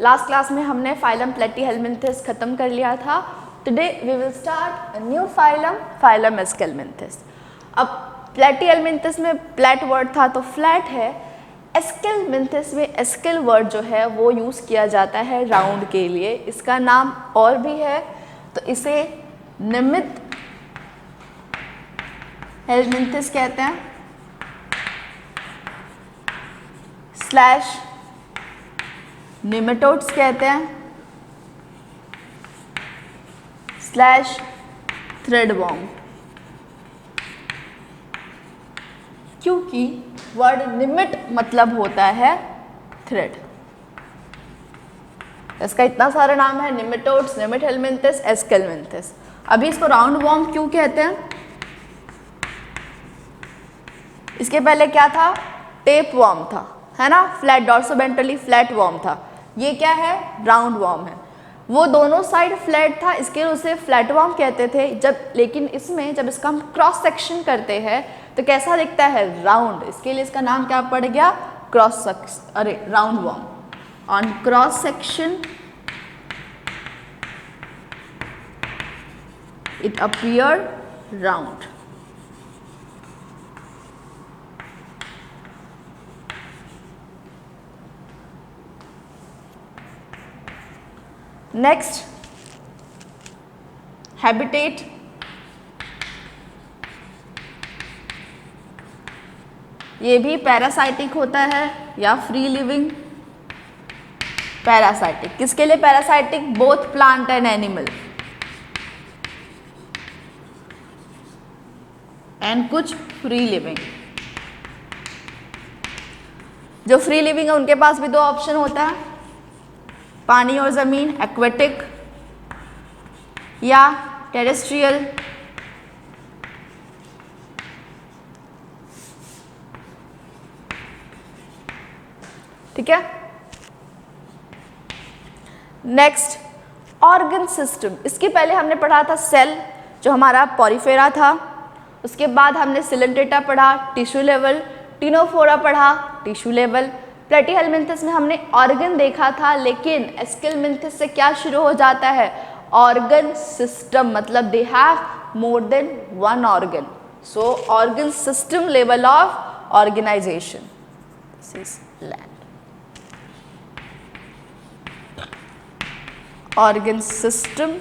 Last class में हमने phylum Platyhelminthes खत्म कर लिया था। Today we will start a new phylum, phylum Aschelminthes. अब प्लेटीहेलमिन्थेस में प्लेट वर्ड था तो फ्लैट है। एस्केलमिन्थेस में एस्केल वर्ड जो है वो यूज़ किया जाता है राउंड के लिए। इसका नाम और भी है, तो इसे निमित हेलमिन्थेस कहते हैं, स्लैश निमेटोड्स कहते हैं, स्लैश थ्रेडवॉर्म। क्योंकि वर्ड निमिट मतलब होता है थ्रेड, इसका इतना सारा नाम है, निमेटोड्स, निमिट हेलमिन्थेस, एस्केलमिन्थेस। अभी इसको राउंड वॉर्म क्यों कहते हैं? इसके पहले क्या था? टेप वॉर्म था, है ना, फ्लैट डॉर्सोवेंट्रली फ्लैट वॉर्म था। ये क्या है? राउंड वॉर्म है। वो दोनों साइड फ्लैट था, इसके लिए उसे फ्लैट वॉर्म कहते थे। लेकिन इसमें जब इसका हम क्रॉस सेक्शन करते हैं तो कैसा दिखता है? राउंड। इसके लिए इसका नाम क्या पड़ गया? Round warm. On cross section it appeared round. Next, habitat. ये भी पैरासाइटिक होता है या फ्री लिविंग? पैरासाइटिक। किसके लिए parasitic? Both plant and animal. And कुछ फ्री लिविंग। जो फ्री लिविंग है उनके पास भी दो ऑप्शन होता है, पानी और जमीन, एक्वेटिक या टेरेस्ट्रियल। ठीक है। Next, organ system. इसके पहले हमने पढ़ा था सेल, जो हमारा पॉरीफेरा था। उसके बाद हमने सिलेंट्रेटा पढ़ा, टिश्यू लेवल। टिनोफोरा पढ़ा, टिश्यू लेवल। प्लेटीहेलमिन्थेस में हमने ऑर्गन देखा था, लेकिन एस्केलमिन्थेस से क्या शुरू हो जाता है? ऑर्गन सिस्टम, मतलब they have more than one organ. So organ system level of organisation, this is land. Organ system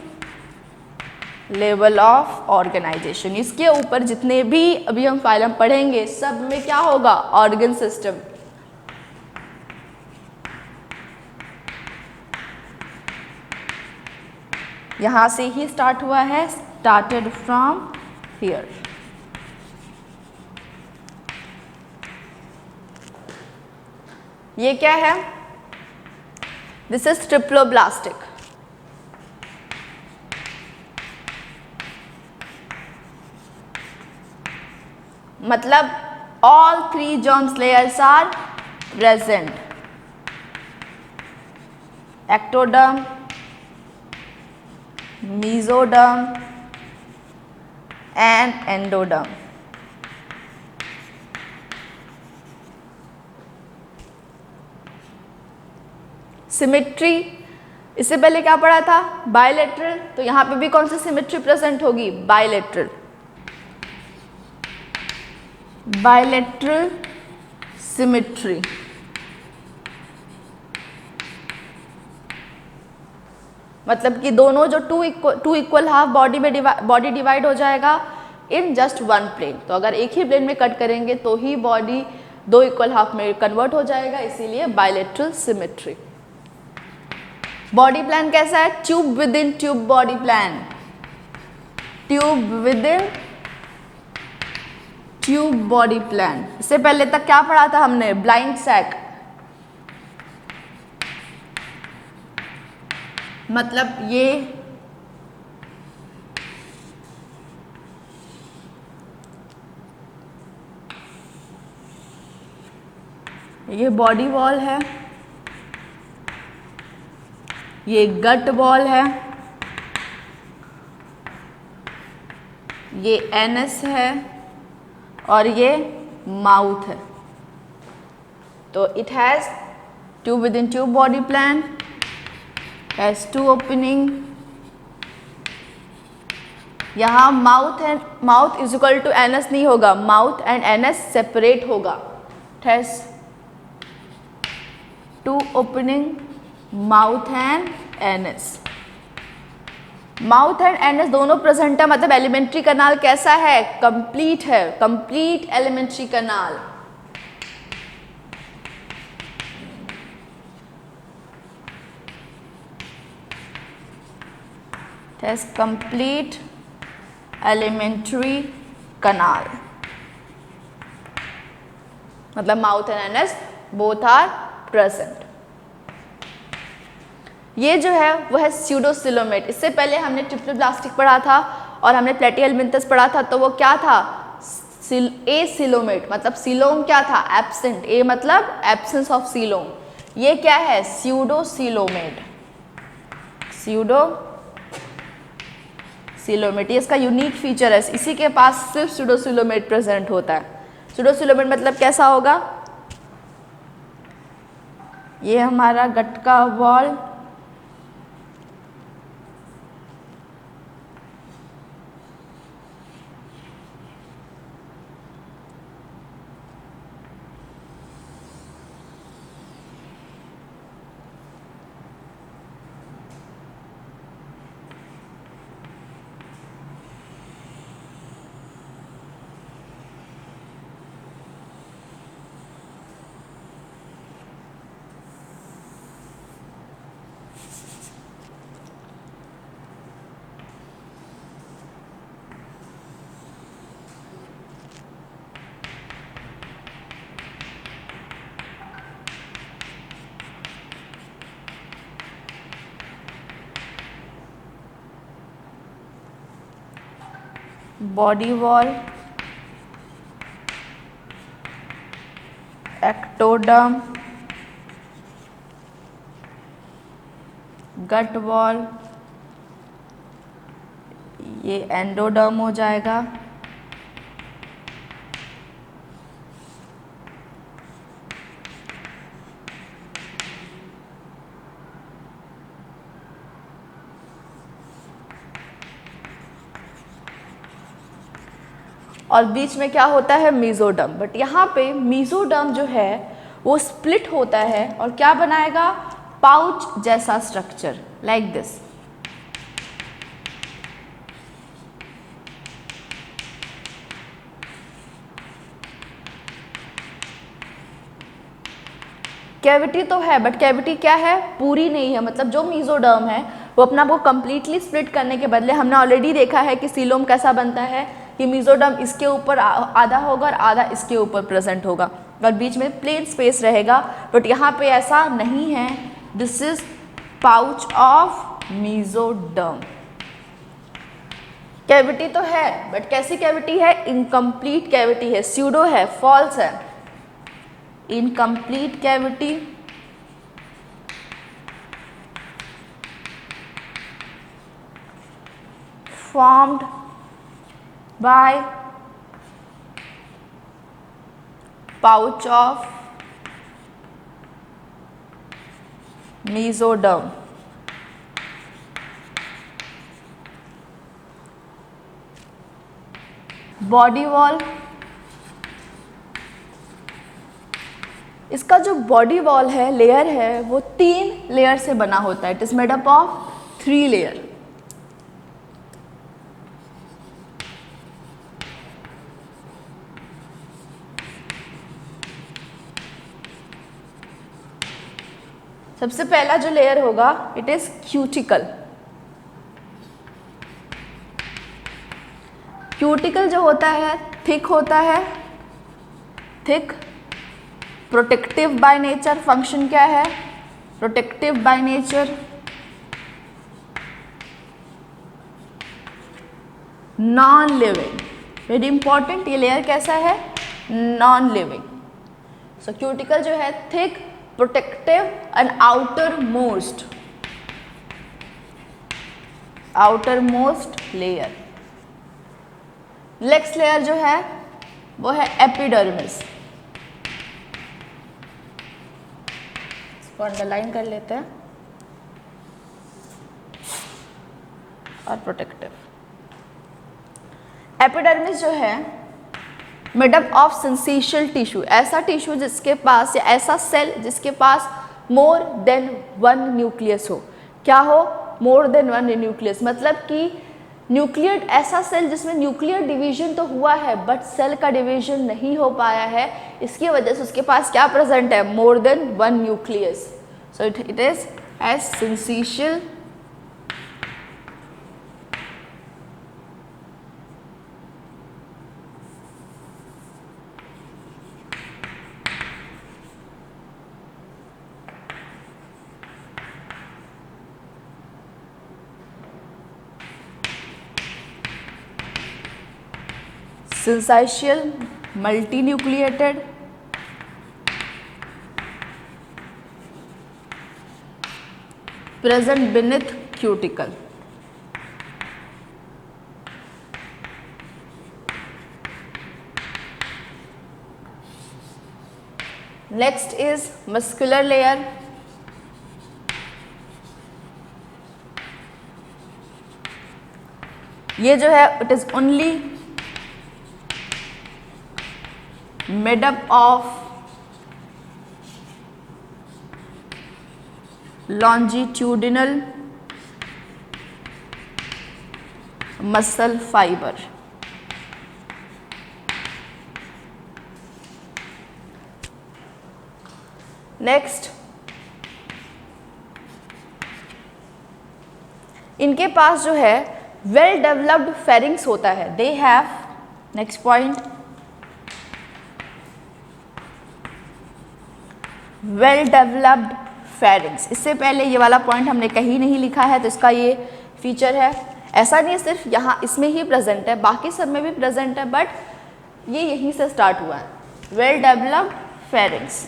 level of organisation. इसके ऊपर जितने भी अभी हम फाइलम पढ़ेंगे सब में क्या होगा? Organ system. यहां से ही स्टार्ट हुआ है, स्टार्टेड फ्रॉम हियर। ये क्या है? This is triploblastic. मतलब all three germ layers are present: ectoderm, mesoderm and endoderm. Symmetry, इससे पहले क्या पढ़ा था? बायलेटरल। तो यहां पे भी कौन सी सिमेट्री प्रेजेंट होगी? बायलेटरल। Bilateral symmetry. मतलब कि दोनों जो टू इक्वल हाफ बॉडी में बॉडी डिवाइड हो जाएगा इन जस्ट वन प्लेन। तो अगर एक ही प्लेन में कट करेंगे तो ही बॉडी दो इक्वल हाफ में कन्वर्ट हो जाएगा, इसीलिए बायलेटरल सिमेट्री। बॉडी प्लान कैसा है? Tube within tube body plan. Tube within tube body plan. इससे पहले तक क्या पढ़ा था हमने? Blind sac. मतलब ये बॉडी वॉल है, ये गट वॉल है, ये एनस है और ये माउथ है। तो it has tube within tube body plan, has two opening. यहाँ mouth and mouth is equal to anus नहीं होगा, माउथ एंड एनएस सेपरेट होगा। Has two opening mouth and anus. Mouth and anus दोनों present है, मतलब alimentary canal कैसा है? Complete है, complete alimentary canal. Has complete alimentary canal, मतलब mouth and anus both are present. ये जो है वो है स्यूडोसिलोमेट। इससे पहले हमने ट्रिप्लोब्लास्टिक पढ़ा था और हमने प्लेटिहेलमिन्थस पढ़ा था, तो वो क्या था? एसिलोमेट, मतलब सीलोम क्या था? एब्सेंट। ए मतलब एब्सेंस ऑफ सीलोम। ये क्या है? स्यूडोसिलोमेट। स्यूडोसिलोमेट ये इसका यूनिक फीचर है, इसी के पास सिर्फ स्यूडोसिलोमेट प्रेजेंट होता है। स्यूडोसिलोमेट मतलब कैसा होगा? ये हमारा गट का wall, body wall, ectoderm, gut wall, ये एंडोडर्म हो जाएगा, और बीच में क्या होता है? मेसोडर्म। बट यहाँ पे मेसोडर्म जो है वो स्प्लिट होता है और क्या बनाएगा? पाउच जैसा स्ट्रक्चर, लाइक दिस। कैविटी तो है, बट कैविटी क्या है? पूरी नहीं है। मतलब जो मेसोडर्म है वो अपना वो कंप्लीटली स्प्लिट करने के बदले, हमने ऑलरेडी देखा है कि सीलोम कैसा बनता है कि मेसोडर्म इसके ऊपर आधा होगा और आधा इसके ऊपर प्रेजेंट होगा और बीच में प्लेन स्पेस रहेगा। बट यहाँ पे ऐसा नहीं है। This is pouch of mesoderm. Cavity तो है, बट कैसी कैविटी है? इनकम्प्लीट कैविटी है, स्यूडो है, फॉल्स है। Incomplete cavity, formed by pouch of mesoderm. Body wall, इसका जो बॉडी वॉल है, लेयर है, वो 3 लेयर से बना होता है। It is made up of 3 layer. सबसे पहला जो लेयर होगा इट इज क्यूटिकल। क्यूटिकल जो होता है थिक होता है, thick, protective by nature. Function क्या है? Protective by nature. Non living, very important. ये लेयर कैसा है? Non living. सो क्यूटिकल जो है thick, protective and outermost layer. Next layer जो है वो है एपिडर्मिस। इसको अंडरलाइन कर लेते हैं। और प्रोटेक्टिव। एपिडर्मिस जो है made up of syncytial tissue, ऐसा टिश्यू जिसके पास या ऐसा सेल जिसके पास मोर देन वन न्यूक्लियस हो। क्या हो? मोर देन वन न्यूक्लियस, मतलब कि न्यूक्लियर, ऐसा सेल जिसमें न्यूक्लियर डिवीजन तो हुआ है बट सेल का डिवीजन नहीं हो पाया है, इसकी वजह से उसके पास क्या प्रेजेंट है? More than one nucleus. So it is as syncytial syncytial multinucleated present beneath cuticle. Next is muscular layer. ये जो है it is only made up of longitudinal muscle fiber. Next, इनके पास जो है वेल डेवलप्ड फेरिंग्स होता है। They have, next point, well developed pharynx. इससे पहले ये वाला पॉइंट हमने कहीं नहीं लिखा है तो इसका ये फीचर है। ऐसा नहीं सिर्फ यहाँ इसमें ही प्रेजेंट है, बाकी सब में भी प्रेजेंट है, बट ये यहीं से स्टार्ट हुआ है। Well developed pharynx.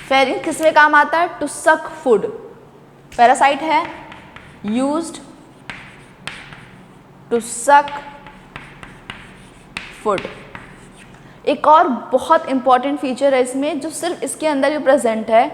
फेरिंग्स किस में काम आता है? To suck food. पैरासाइट है, यूज्ड टू सक फूड। एक और बहुत इंपॉर्टेंट फीचर है इसमें जो सिर्फ इसके अंदर ही प्रेजेंट है,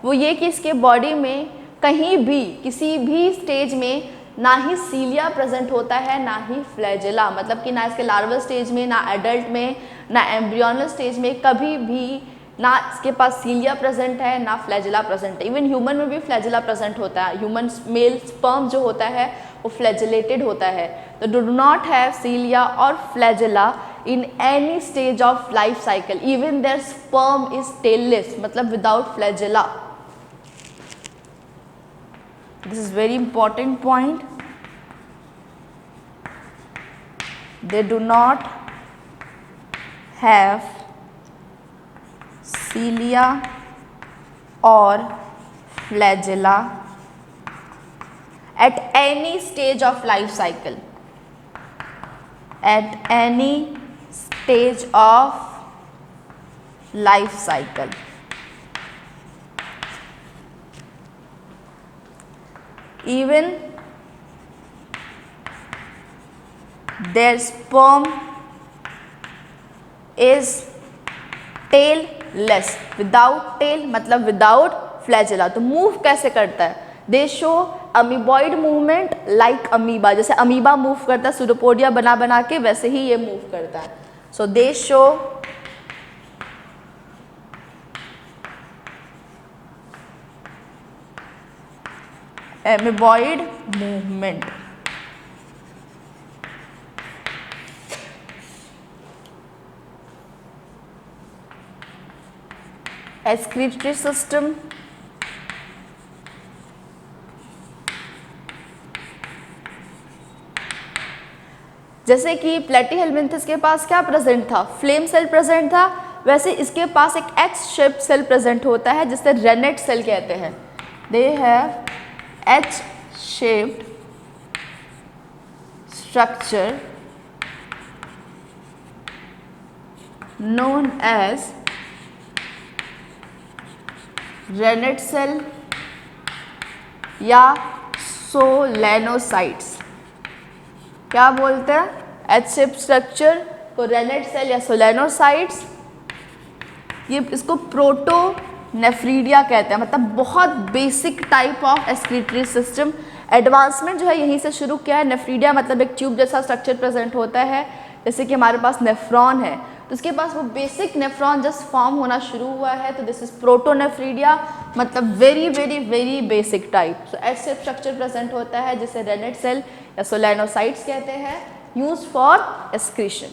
वो ये कि इसके बॉडी में कहीं भी किसी भी स्टेज में ना ही सीलिया प्रेजेंट होता है ना ही फ्लैजेला, मतलब कि ना इसके लार्वल स्टेज में, ना एडल्ट में, ना एम्ब्रियोनल स्टेज में कभी भी ना इसके पास सीलिया प्रेजेंट है ना फ्लैजेला प्रेजेंट है। इवन ह्यूमन में भी फ्लैजेला प्रेजेंट होता है। ह्यूमन मेल स्पर्म जो होता है वो फ्लैजेलेटेड होता है। तो डू नॉट हैव सीलिया और flagella in any stage of life cycle, even their sperm is tailless, मतलब without flagella. This is very important point. They do not have cilia or flagella at any stage of life cycle. At any stage of life cycle. Even their sperm is tailless. Without tail मतलब without flagella। तो move कैसे करता है? दे show amoeboid movement like amoeba, जैसे amoeba move करता है pseudopodia बना बना के, वैसे ही ये मूव करता है। So they show amoeboid movement. Excretory system, जैसे कि प्लेटीहेलमिन्थस के पास क्या प्रेजेंट था? फ्लेम सेल प्रेजेंट था, वैसे इसके पास एक एक्स शेप सेल प्रेजेंट होता है जिसे रेनेट सेल कहते हैं। They have H shaped structure known as renette cell या सोलेनोसाइट्स। क्या बोलते हैं? एच शेप स्ट्रक्चर को रेनेट सेल या सोलेनोसाइट्स। ये इसको प्रोटो नेफ्रीडिया कहते हैं, मतलब बहुत basic type of excretory system. Advancement जो है यहीं से शुरू किया है। नेफ्रीडिया मतलब एक ट्यूब जैसा स्ट्रक्चर प्रेजेंट होता है, जैसे कि हमारे पास नेफ्रॉन है तो उसके पास वो बेसिक नेफ्रॉन जस्ट फॉर्म होना शुरू हुआ है, तो दिस इज प्रोटोनेफ्रीडिया, मतलब very very very basic type. So ऐसे स्ट्रक्चर प्रेजेंट होता है जिसे रेनेट सेल या सोलेनोसाइट्स कहते हैं, use for excretion.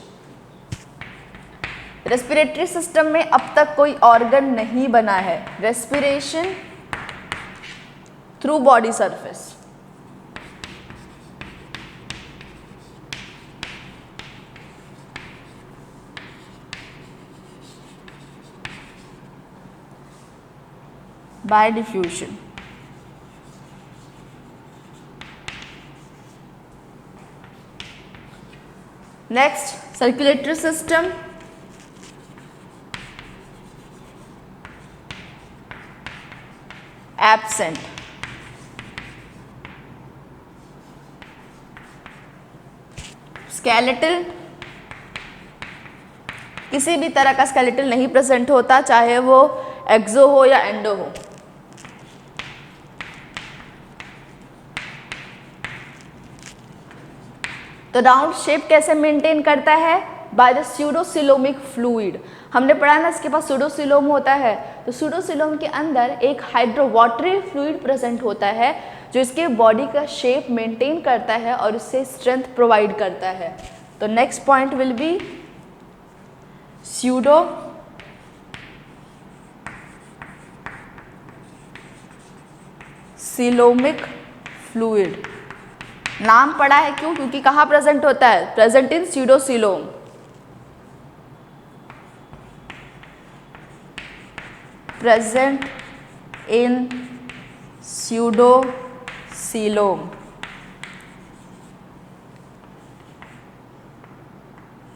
Respiratory system में अब तक कोई ऑर्गन नहीं बना है। Respiration through body surface, by diffusion. Next, circulatory system. Absent. Skeletal, किसी भी तरह का स्केलेटल नहीं प्रेजेंट होता, चाहे वो एक्सो हो या एंडो हो। तो राउंड शेप कैसे मेंटेन करता है? By the pseudocoelomic fluid. हमने पढ़ा ना इसके पास स्यूडोसिलोम होता है, तो स्यूडोसिलोम के अंदर एक हाइड्रोवाटरी फ्लूइड प्रेजेंट होता है जो इसके बॉडी का शेप मेंटेन करता है और इससे स्ट्रेंथ प्रोवाइड करता है। तो next point will be pseudo coelomic fluid. नाम पड़ा है क्यों? क्योंकि कहाँ प्रेजेंट होता है? Present in स्यूडोसिलोम। Present in स्यूडोसिलोम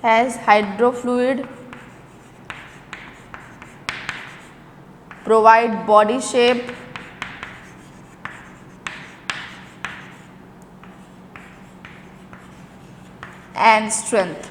has hydrofluid, provide body shape, and strength.